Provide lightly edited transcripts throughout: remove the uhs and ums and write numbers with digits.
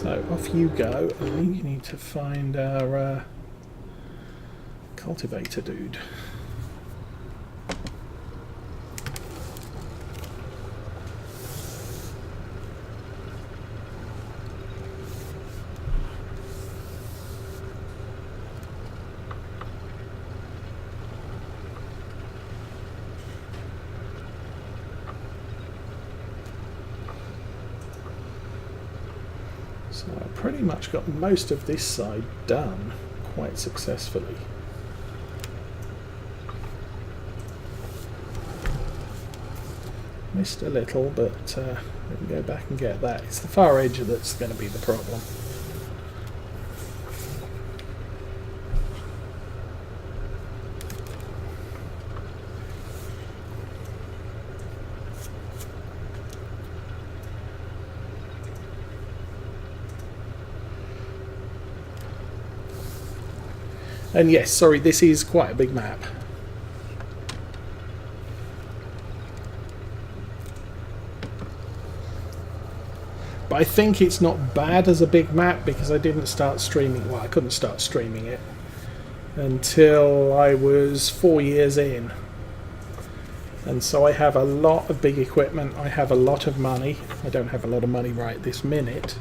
So off you go. I think you need to find our cultivator dude. So I pretty much got most of this side done quite successfully. Missed a little, but we can go back and get that. It's the far edge that's going to be the problem. And yes, sorry, this is quite a big map. But I think it's not bad as a big map because I didn't start streaming. Well, I couldn't start streaming it until I was 4 years in. And so I have a lot of big equipment. I have a lot of money. I don't have a lot of money right this minute.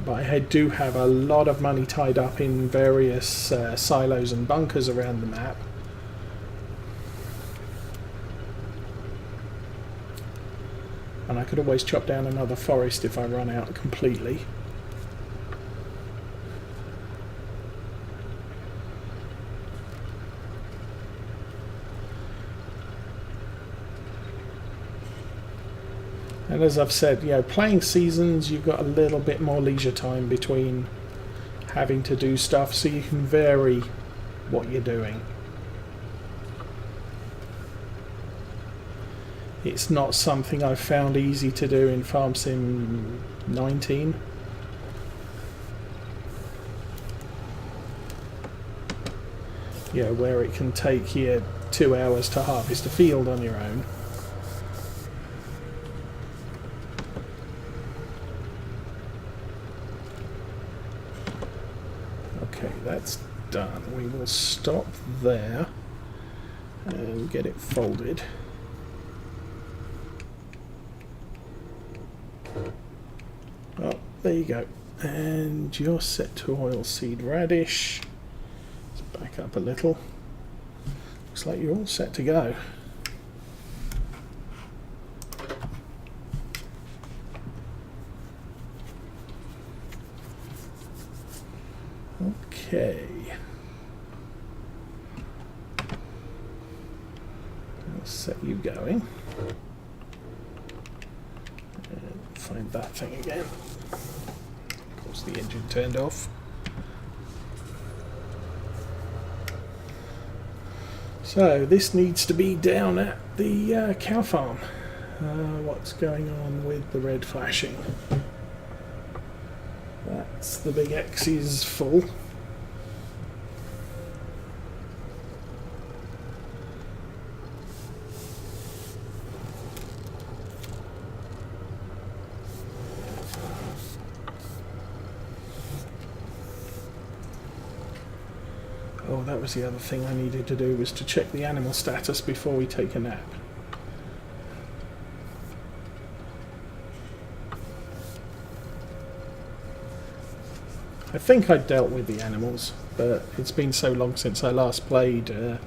But I do have a lot of money tied up in various silos and bunkers around the map. And I could always chop down another forest if I run out completely. And as I've said, you know, playing seasons, you've got a little bit more leisure time between having to do stuff, so you can vary what you're doing. It's not something I've found easy to do in Farm Sim 19. You know, where it can take you 2 hours to harvest a field on your own. Okay, that's done. We will stop there and get it folded. Oh, there you go. And you're set to oilseed radish. Let's back up a little. Looks like you're all set to go. Okay. I'll set you going. And find that thing again. Of course, the engine turned off. So this needs to be down at the cow farm. What's going on with the red flashing? That's the big X is full. Oh, that was the other thing I needed to do, was to check the animal status before we take a nap. I think I dealt with the animals, but it's been so long since I last played, you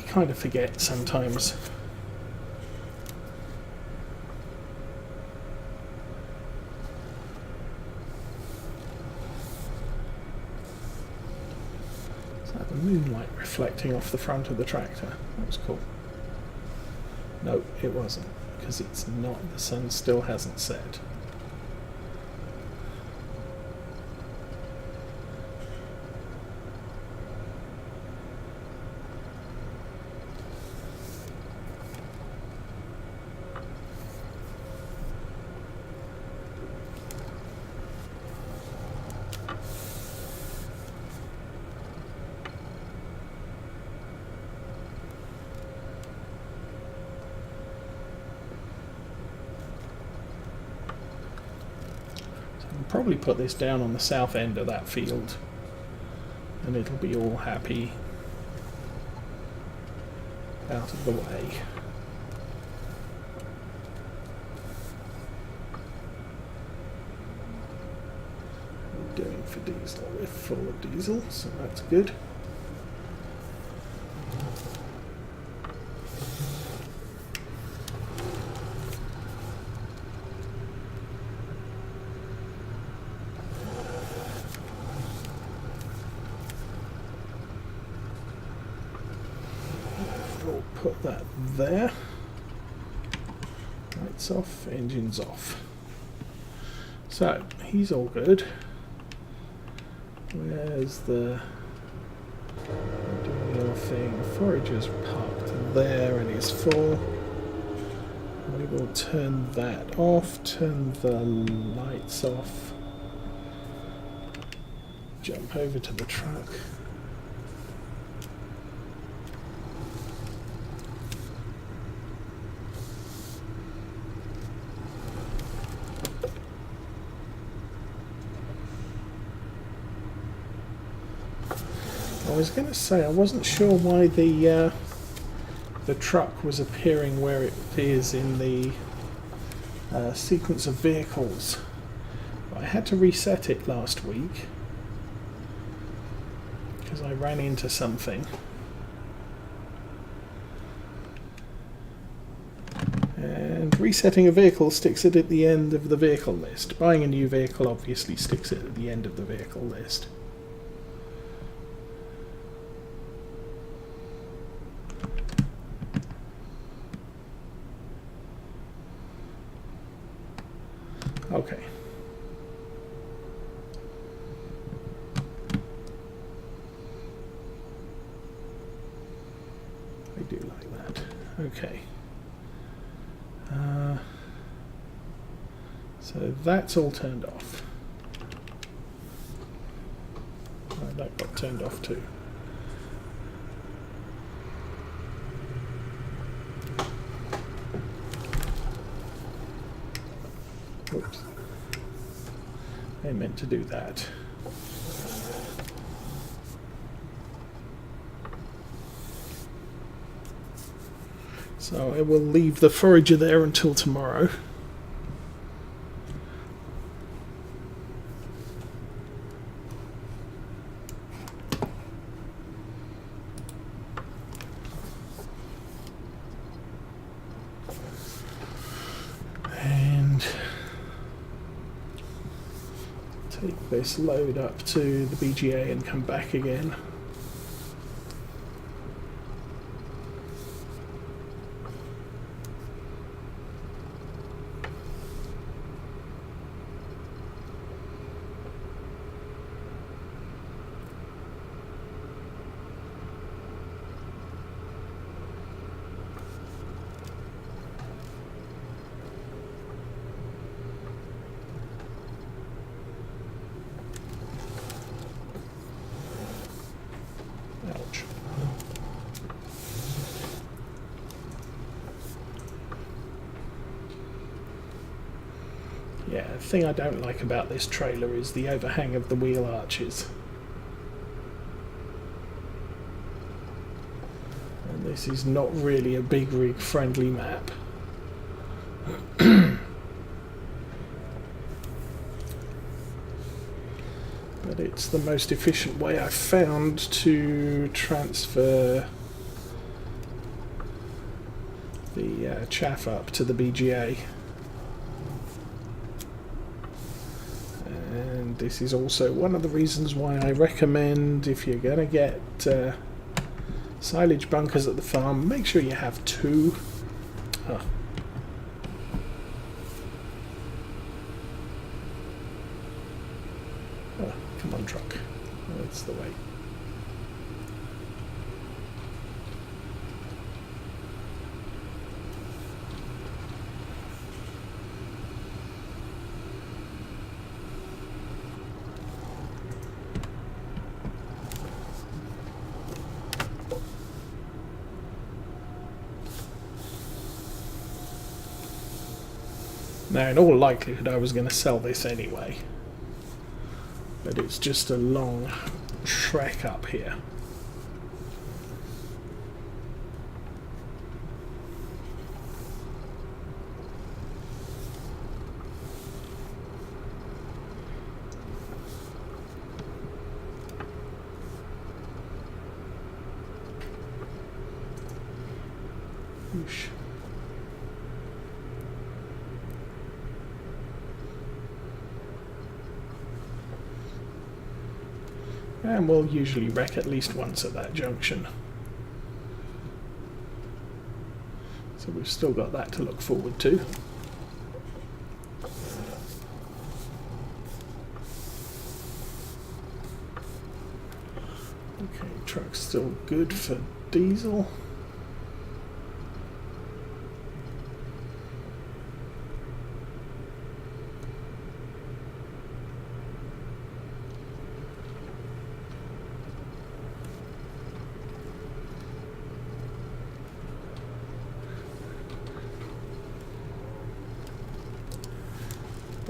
kind of forget sometimes. Is that the moonlight reflecting off the front of the tractor? That was cool. No, it wasn't, because it's not, the sun still hasn't set. probably put this down on the south end of that field, and it'll be all happy out of the way. We're doing for diesel, we're full of diesel, so that's good. We'll put that there. Lights off, engines off. So, he's all good. Where's the... doing your thing. Forager's parked there and is full. We will turn that off, turn the lights off. Jump over to the truck. I was going to say, I wasn't sure why the truck was appearing where it is in the sequence of vehicles. I had to reset it last week because I ran into something. And resetting a vehicle sticks it at the end of the vehicle list. Buying a new vehicle obviously sticks it at the end of the vehicle list. Okay. I do like that. Okay. So that's all turned off. That got turned off too. Oops. I meant to do that. So I will leave the forager there until tomorrow. Take this load up to the BGA and come back again. Ouch. Yeah, the thing I don't like about this trailer is the overhang of the wheel arches. And this is not really a big rig friendly map. But it's the most efficient way I've found to transfer the chaff up to the BGA. And this is also one of the reasons why I recommend, if you're going to get silage bunkers at the farm, make sure you have two. Oh. Oh, come on, truck. That's the way. Now, in all likelihood, I was going to sell this anyway. but it's just a long trek up here. Whoosh. And we'll usually wreck at least once at that junction. So we've still got that to look forward to. Okay, truck's still good for diesel.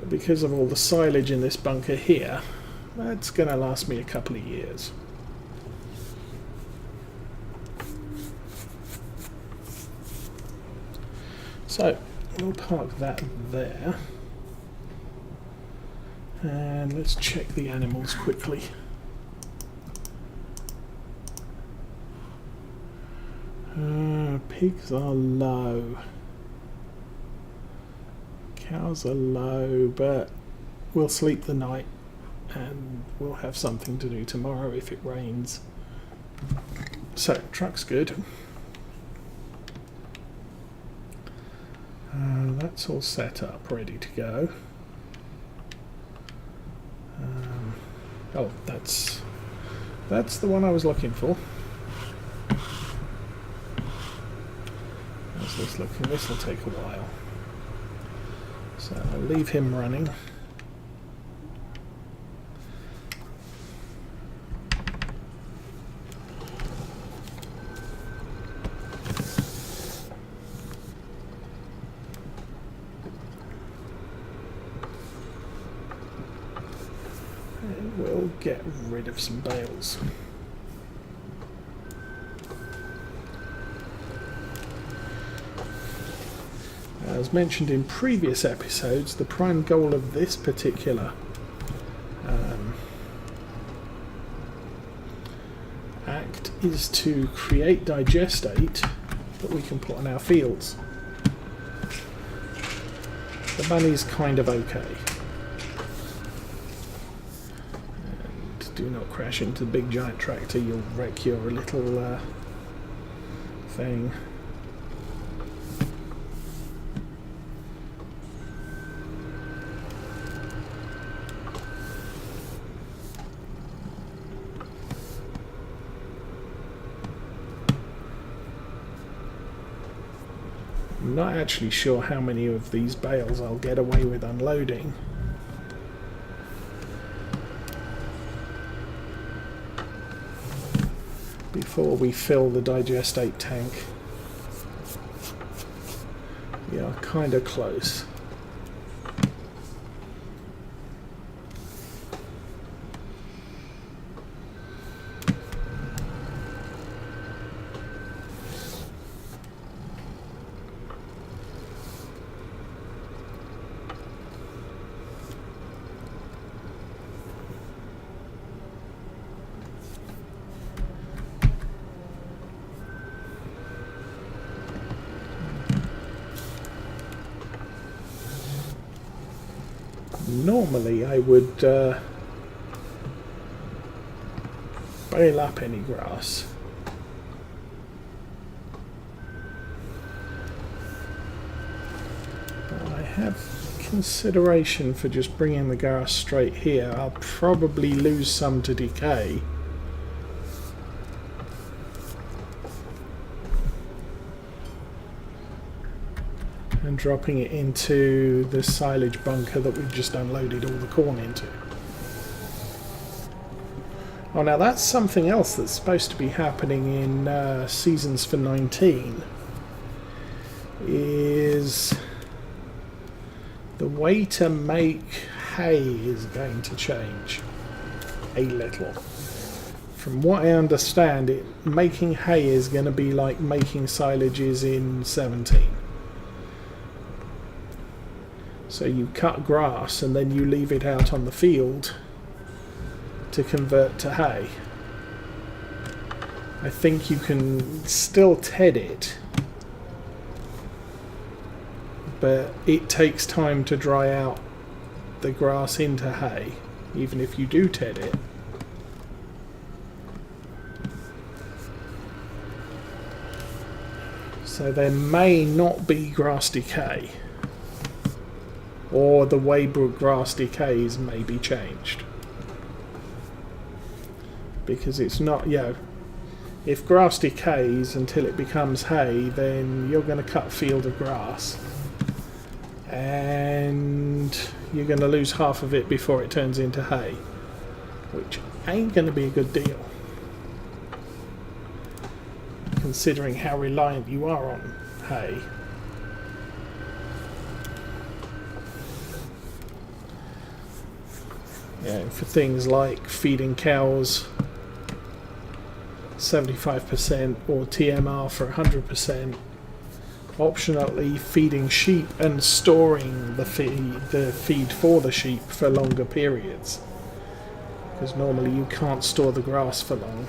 Because of all the silage in this bunker here, that's going to last me a couple of years. So, we'll park that there. And let's check the animals quickly. Pigs are low. Cows are low, but we'll sleep the night and we'll have something to do tomorrow if it rains. So, truck's good. That's all set up, ready to go. Oh, that's the one I was looking for. How's this looking? This will take a while. So I'll leave him running. And we'll get rid of some bales. As mentioned in previous episodes, the prime goal of this particular act is to create digestate that we can put on our fields. The money's kind of okay. And do not crash into the big giant tractor, you'll wreck your little thing. I'm not actually sure how many of these bales I'll get away with unloading. Before we fill the digestate tank. We are kind of close. Normally I would bale up any grass. But I have consideration for just bringing the grass straight here. I'll probably lose some to decay. And dropping it into the silage bunker that we've just unloaded all the corn into. Oh, now that's something else that's supposed to be happening in Seasons for 19, is the way to make hay is going to change. a little. From what I understand, making hay is going to be like making silages in 17. So you cut grass and then you leave it out on the field to convert to hay. I think you can still ted it, but it takes time to dry out the grass into hay, even if you do ted it. So there may not be grass decay, or the way grass decays may be changed. Because it's not, if grass decays until it becomes hay, then you're going to cut a field of grass and you're going to lose half of it before it turns into hay, which ain't going to be a good deal, considering how reliant you are on hay. For things like feeding cows 75% or TMR for 100%, optionally feeding sheep and storing the feed for the sheep for longer periods, because normally you can't store the grass for long.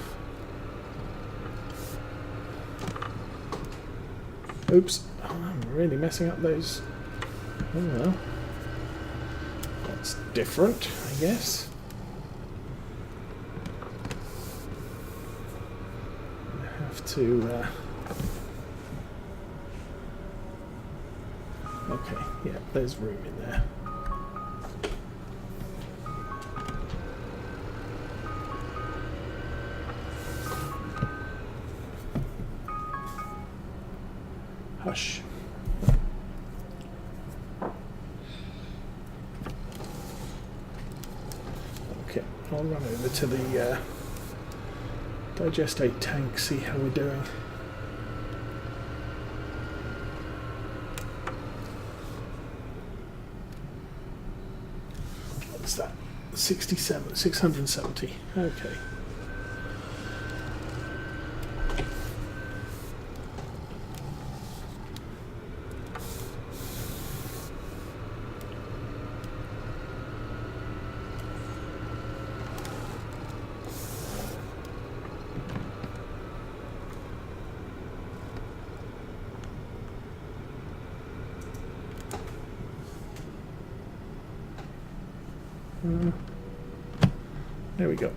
Oops, I'm really messing up those. Oh well, that's different, I guess. I have to okay, yeah, there's room in there. Hush. Okay, I'll run over to the digestate tank, see how we're doing. What's that? 67, 670. Okay. There we go.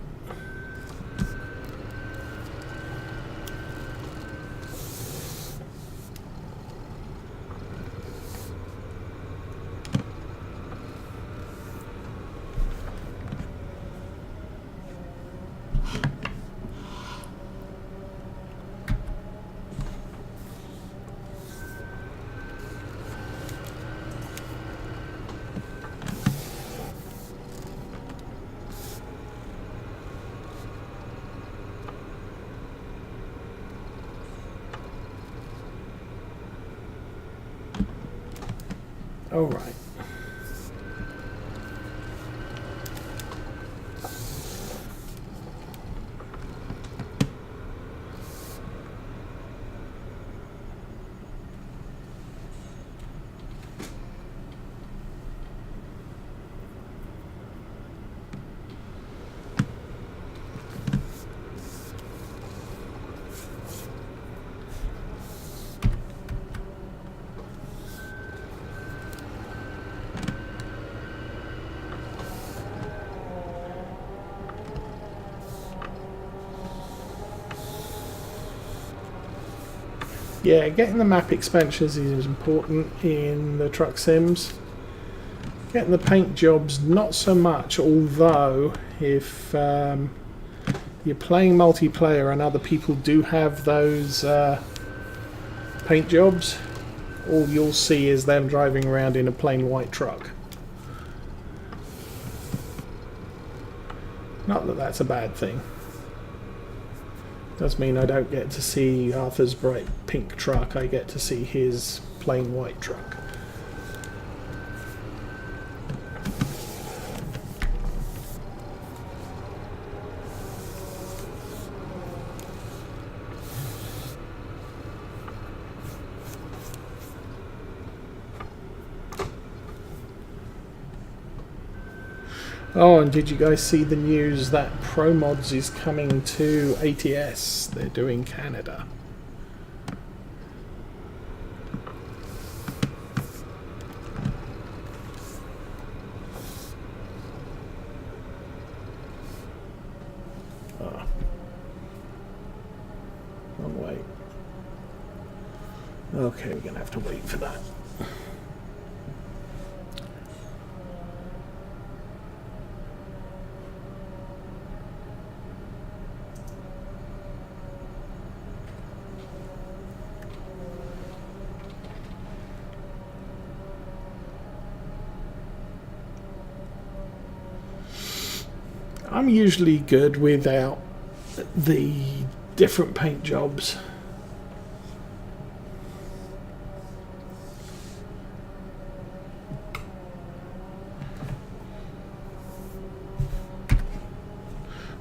All right. Yeah, getting the map expansions is important in the truck sims. Getting the paint jobs, not so much, although if you're playing multiplayer and other people do have those paint jobs, all you'll see is them driving around in a plain white truck. Not that that's a bad thing. Does mean I don't get to see Arthur's bright pink truck, I get to see his plain white truck. Oh, and did you guys see the news that ProMods is coming to ATS? They're doing Canada. Oh. Wrong way. Okay, we're going to have to wait for that. I'm usually good without the different paint jobs.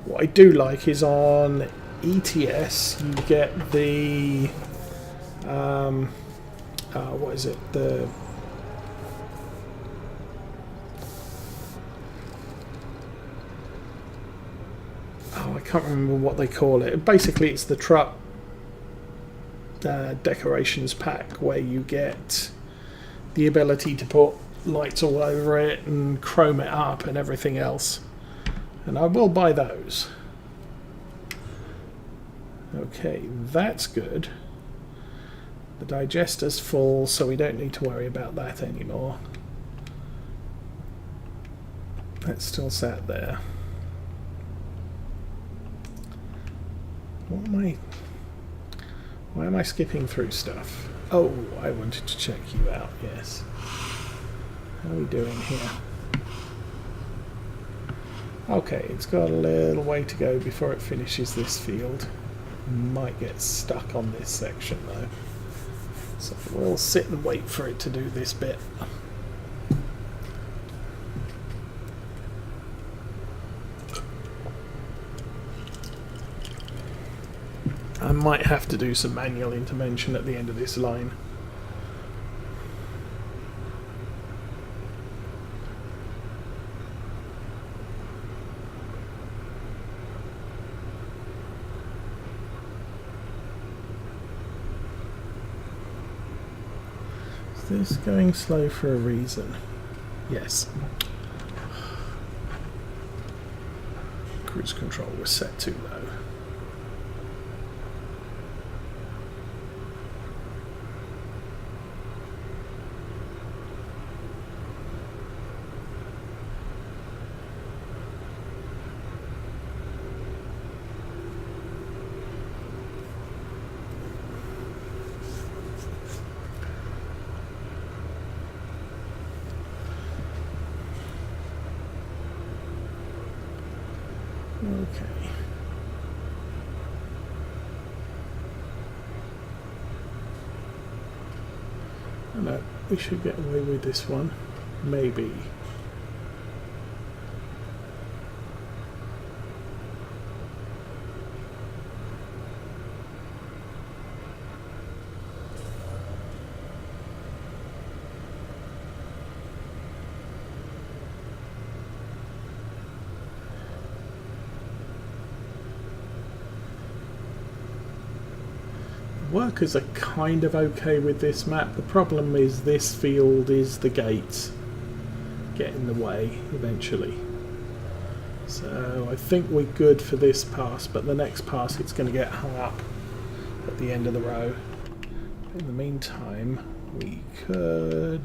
What I do like is on ETS you get the what is it, the I can't remember what they call it. Basically it's the truck decorations pack where you get the ability to put lights all over it and chrome it up and everything else. And I will buy those. Okay, that's good. The digester's full, so we don't need to worry about that anymore. That's still sat there. Why am I skipping through stuff? Oh, I wanted to check you out, yes. How are we doing here? Okay, it's got a little way to go before it finishes this field. Might get stuck on this section though. So we'll sit and wait for it to do this bit. I might have to do some manual intervention at the end of this line. Is this going slow for a reason? Yes. Cruise control was set too low. Okay. Oh no, we should get away with this one. Maybe. Workers are kind of okay with this map. The problem is this field is the gates get in the way eventually. So I think we're good for this pass, but the next pass it's going to get hung up at the end of the row. In the meantime, we could